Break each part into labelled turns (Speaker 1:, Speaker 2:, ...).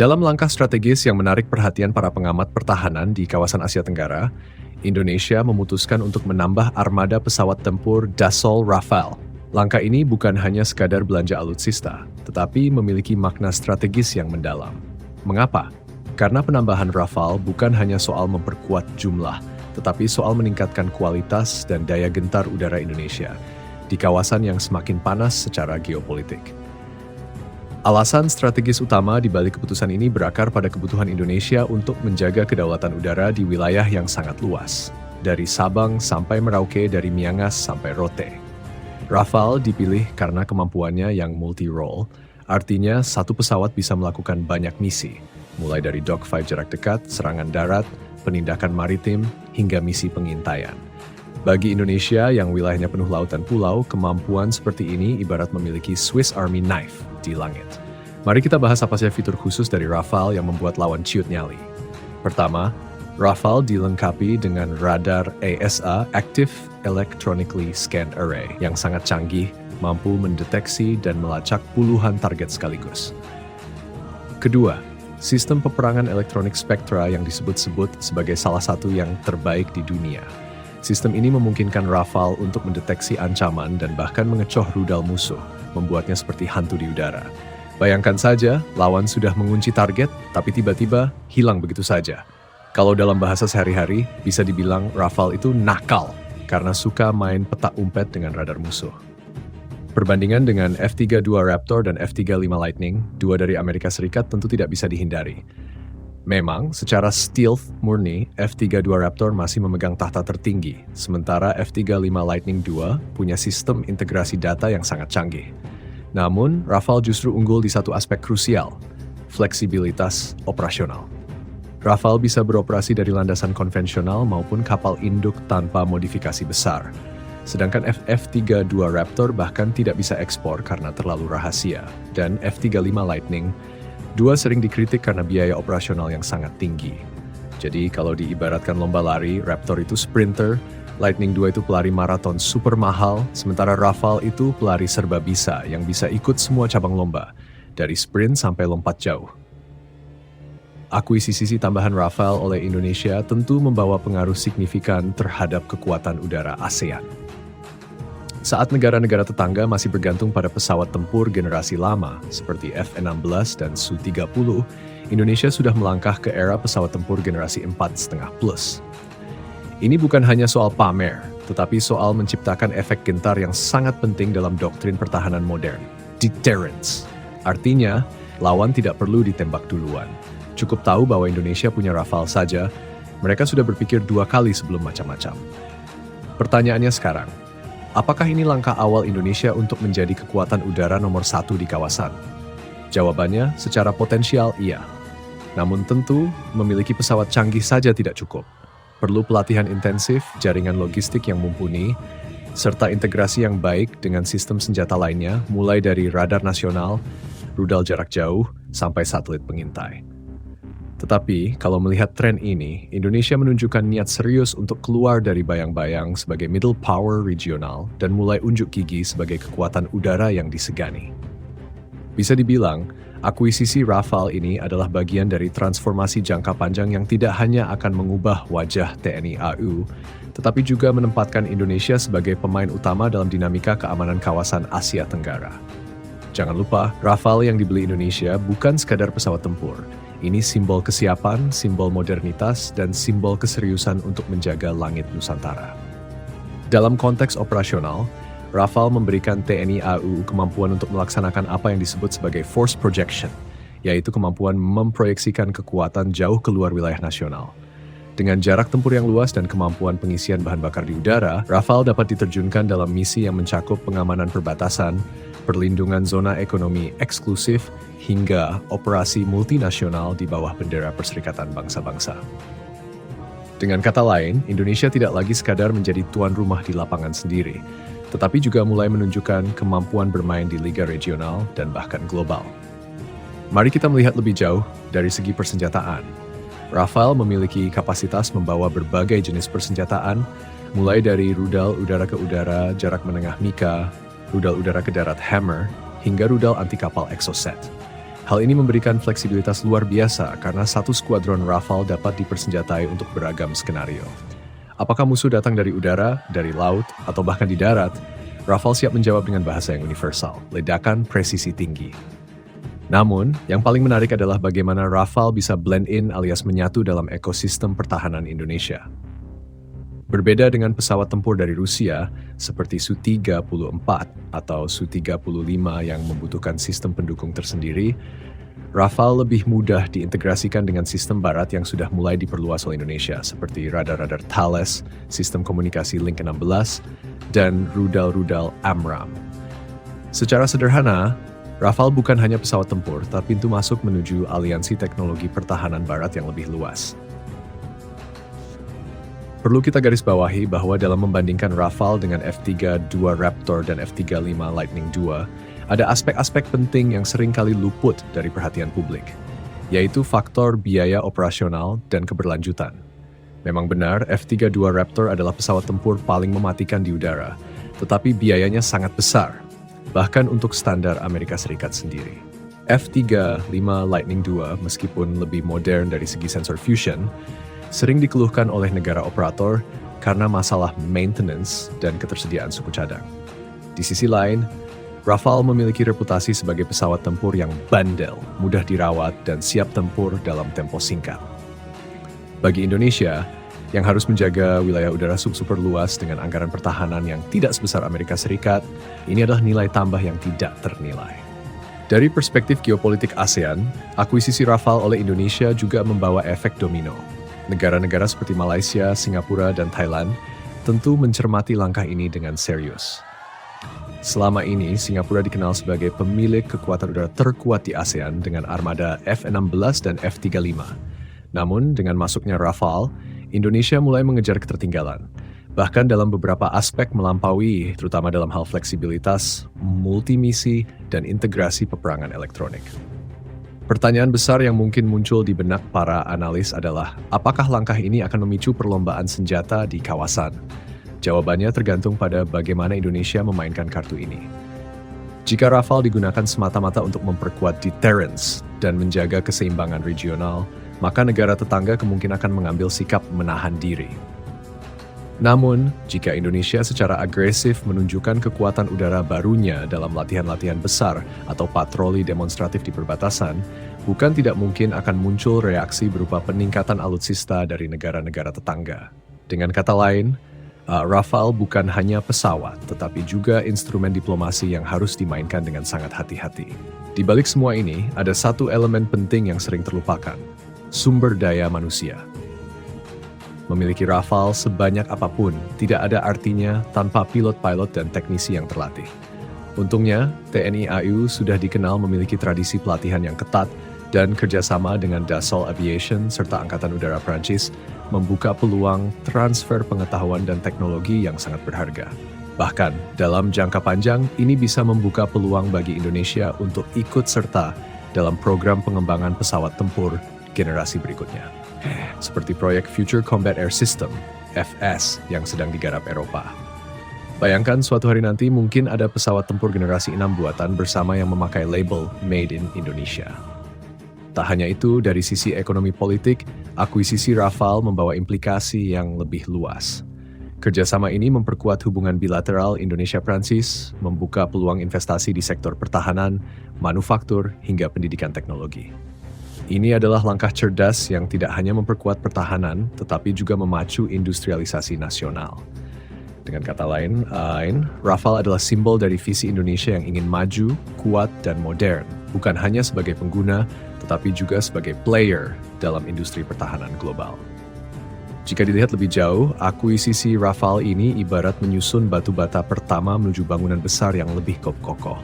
Speaker 1: Dalam langkah strategis yang menarik perhatian para pengamat pertahanan di kawasan Asia Tenggara, Indonesia memutuskan untuk menambah armada pesawat tempur Dassault Rafale. Langkah ini bukan hanya sekadar belanja alutsista, tetapi memiliki makna strategis yang mendalam. Mengapa? Karena penambahan Rafale bukan hanya soal memperkuat jumlah, tetapi soal meningkatkan kualitas dan daya gentar udara Indonesia di kawasan yang semakin panas secara geopolitik. Alasan strategis utama di balik keputusan ini berakar pada kebutuhan Indonesia untuk menjaga kedaulatan udara di wilayah yang sangat luas, dari Sabang sampai Merauke, dari Miangas sampai Rote. Rafale dipilih karena kemampuannya yang multi-role, artinya satu pesawat bisa melakukan banyak misi, mulai dari dogfight jarak dekat, serangan darat, penindakan maritim, hingga misi pengintaian. Bagi Indonesia yang wilayahnya penuh laut dan pulau, kemampuan seperti ini ibarat memiliki Swiss Army knife di langit. Mari kita bahas apa saja fitur khusus dari Rafale yang membuat lawan ciut nyali. Pertama, Rafale dilengkapi dengan radar AESA Active Electronically Scanned Array yang sangat canggih, mampu mendeteksi dan melacak puluhan target sekaligus. Kedua, sistem peperangan elektronik Spectra yang disebut-sebut sebagai salah satu yang terbaik di dunia. Sistem ini memungkinkan Rafale untuk mendeteksi ancaman dan bahkan mengecoh rudal musuh, membuatnya seperti hantu di udara. Bayangkan saja, lawan sudah mengunci target, tapi tiba-tiba hilang begitu saja. Kalau dalam bahasa sehari-hari, bisa dibilang Rafale itu nakal, karena suka main petak umpet dengan radar musuh. Perbandingan dengan F-32 Raptor dan F-35 Lightning, dua dari Amerika Serikat tentu tidak bisa dihindari. Memang, secara stealth murni, F-32 Raptor masih memegang tahta tertinggi, sementara F-35 Lightning II punya sistem integrasi data yang sangat canggih. Namun, Rafale justru unggul di satu aspek krusial, fleksibilitas operasional. Rafale bisa beroperasi dari landasan konvensional maupun kapal induk tanpa modifikasi besar. Sedangkan F-32 Raptor bahkan tidak bisa ekspor karena terlalu rahasia, dan F-35 Lightning II sering dikritik karena biaya operasional yang sangat tinggi. Jadi kalau diibaratkan lomba lari, Raptor itu sprinter, Lightning II itu pelari maraton super mahal, sementara Rafale itu pelari serba bisa yang bisa ikut semua cabang lomba, dari sprint sampai lompat jauh. Akuisisi tambahan Rafale oleh Indonesia tentu membawa pengaruh signifikan terhadap kekuatan udara ASEAN. Saat negara-negara tetangga masih bergantung pada pesawat tempur generasi lama seperti F-16 dan Su-30, Indonesia sudah melangkah ke era pesawat tempur generasi 4,5 plus. Ini bukan hanya soal pamer, tetapi soal menciptakan efek gentar yang sangat penting dalam doktrin pertahanan modern, deterrence. Artinya, lawan tidak perlu ditembak duluan. Cukup tahu bahwa Indonesia punya Rafale saja, mereka sudah berpikir dua kali sebelum macam-macam. Pertanyaannya sekarang, apakah ini langkah awal Indonesia untuk menjadi kekuatan udara nomor satu di kawasan? Jawabannya, secara potensial iya. Namun tentu, memiliki pesawat canggih saja tidak cukup. Perlu pelatihan intensif, jaringan logistik yang mumpuni, serta integrasi yang baik dengan sistem senjata lainnya, mulai dari radar nasional, rudal jarak jauh, sampai satelit pengintai. Tetapi, kalau melihat tren ini, Indonesia menunjukkan niat serius untuk keluar dari bayang-bayang sebagai middle power regional dan mulai unjuk gigi sebagai kekuatan udara yang disegani. Bisa dibilang, akuisisi Rafale ini adalah bagian dari transformasi jangka panjang yang tidak hanya akan mengubah wajah TNI AU, tetapi juga menempatkan Indonesia sebagai pemain utama dalam dinamika keamanan kawasan Asia Tenggara. Jangan lupa, Rafale yang dibeli Indonesia bukan sekadar pesawat tempur. Ini simbol kesiapan, simbol modernitas, dan simbol keseriusan untuk menjaga langit Nusantara. Dalam konteks operasional, Rafale memberikan TNI AU kemampuan untuk melaksanakan apa yang disebut sebagai force projection, yaitu kemampuan memproyeksikan kekuatan jauh keluar wilayah nasional. Dengan jarak tempur yang luas dan kemampuan pengisian bahan bakar di udara, Rafale dapat diterjunkan dalam misi yang mencakup pengamanan perbatasan, perlindungan zona ekonomi eksklusif, hingga operasi multinasional di bawah bendera Perserikatan Bangsa-Bangsa. Dengan kata lain, Indonesia tidak lagi sekadar menjadi tuan rumah di lapangan sendiri, tetapi juga mulai menunjukkan kemampuan bermain di liga regional dan bahkan global. Mari kita melihat lebih jauh dari segi persenjataan. Rafale memiliki kapasitas membawa berbagai jenis persenjataan, mulai dari rudal udara ke udara jarak menengah Mika, rudal udara ke darat Hammer, hingga rudal anti kapal Exocet. Hal ini memberikan fleksibilitas luar biasa karena satu skuadron Rafale dapat dipersenjatai untuk beragam skenario. Apakah musuh datang dari udara, dari laut, atau bahkan di darat, Rafale siap menjawab dengan bahasa yang universal, ledakan presisi tinggi. Namun, yang paling menarik adalah bagaimana Rafale bisa blend in alias menyatu dalam ekosistem pertahanan Indonesia. Berbeda dengan pesawat tempur dari Rusia, seperti Su-34 atau Su-35 yang membutuhkan sistem pendukung tersendiri, Rafale lebih mudah diintegrasikan dengan sistem barat yang sudah mulai diperluas oleh Indonesia, seperti radar-radar Thales, sistem komunikasi Link 16, dan rudal-rudal AMRAAM. Secara sederhana, Rafale bukan hanya pesawat tempur, tapi pintu masuk menuju aliansi teknologi pertahanan barat yang lebih luas. Perlu kita garis bawahi bahwa dalam membandingkan Rafale dengan F-32 Raptor dan F-35 Lightning II, ada aspek-aspek penting yang sering kali luput dari perhatian publik, yaitu faktor biaya operasional dan keberlanjutan. Memang benar, F-32 Raptor adalah pesawat tempur paling mematikan di udara, tetapi biayanya sangat besar, bahkan untuk standar Amerika Serikat sendiri. F-35 Lightning II, meskipun lebih modern dari segi sensor fusion, sering dikeluhkan oleh negara operator karena masalah maintenance dan ketersediaan suku cadang. Di sisi lain, Rafale memiliki reputasi sebagai pesawat tempur yang bandel, mudah dirawat, dan siap tempur dalam tempo singkat. Bagi Indonesia, yang harus menjaga wilayah udara super luas dengan anggaran pertahanan yang tidak sebesar Amerika Serikat, ini adalah nilai tambah yang tidak ternilai. Dari perspektif geopolitik ASEAN, akuisisi Rafale oleh Indonesia juga membawa efek domino. Negara-negara seperti Malaysia, Singapura, dan Thailand tentu mencermati langkah ini dengan serius. Selama ini, Singapura dikenal sebagai pemilik kekuatan udara terkuat di ASEAN dengan armada F-16 dan F-35. Namun, dengan masuknya Rafale, Indonesia mulai mengejar ketertinggalan. Bahkan dalam beberapa aspek melampaui, terutama dalam hal fleksibilitas, multimisi, dan integrasi peperangan elektronik. Pertanyaan besar yang mungkin muncul di benak para analis adalah, apakah langkah ini akan memicu perlombaan senjata di kawasan? Jawabannya tergantung pada bagaimana Indonesia memainkan kartu ini. Jika Rafale digunakan semata-mata untuk memperkuat deterrence dan menjaga keseimbangan regional, maka negara tetangga kemungkinan akan mengambil sikap menahan diri. Namun, jika Indonesia secara agresif menunjukkan kekuatan udara barunya dalam latihan-latihan besar atau patroli demonstratif di perbatasan, bukan tidak mungkin akan muncul reaksi berupa peningkatan alutsista dari negara-negara tetangga. Dengan kata lain, Rafale bukan hanya pesawat, tetapi juga instrumen diplomasi yang harus dimainkan dengan sangat hati-hati. Di balik semua ini, ada satu elemen penting yang sering terlupakan, sumber daya manusia. Memiliki Rafale sebanyak apapun tidak ada artinya tanpa pilot-pilot dan teknisi yang terlatih. Untungnya, TNI AU sudah dikenal memiliki tradisi pelatihan yang ketat dan kerjasama dengan Dassault Aviation serta Angkatan Udara Prancis membuka peluang transfer pengetahuan dan teknologi yang sangat berharga. Bahkan, dalam jangka panjang, ini bisa membuka peluang bagi Indonesia untuk ikut serta dalam program pengembangan pesawat tempur generasi berikutnya, seperti proyek Future Combat Air System, FS, yang sedang digarap Eropa. Bayangkan suatu hari nanti mungkin ada pesawat tempur generasi 6 buatan bersama yang memakai label Made in Indonesia. Tak hanya itu, dari sisi ekonomi politik, akuisisi Rafale membawa implikasi yang lebih luas. Kerjasama ini memperkuat hubungan bilateral Indonesia-Prancis, membuka peluang investasi di sektor pertahanan, manufaktur, hingga pendidikan teknologi. Ini adalah langkah cerdas yang tidak hanya memperkuat pertahanan, tetapi juga memacu industrialisasi nasional. Dengan kata lain, Rafale adalah simbol dari visi Indonesia yang ingin maju, kuat, dan modern, bukan hanya sebagai pengguna, tetapi juga sebagai player dalam industri pertahanan global. Jika dilihat lebih jauh, akuisisi Rafale ini ibarat menyusun batu bata pertama menuju bangunan besar yang lebih kokoh,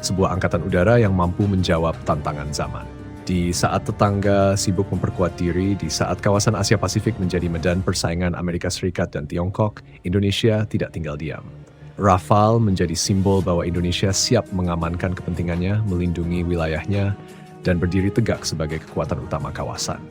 Speaker 1: sebuah angkatan udara yang mampu menjawab tantangan zaman. Di saat tetangga sibuk memperkuat diri, di saat kawasan Asia Pasifik menjadi medan persaingan Amerika Serikat dan Tiongkok, Indonesia tidak tinggal diam. Rafale menjadi simbol bahwa Indonesia siap mengamankan kepentingannya, melindungi wilayahnya, dan berdiri tegak sebagai kekuatan utama kawasan.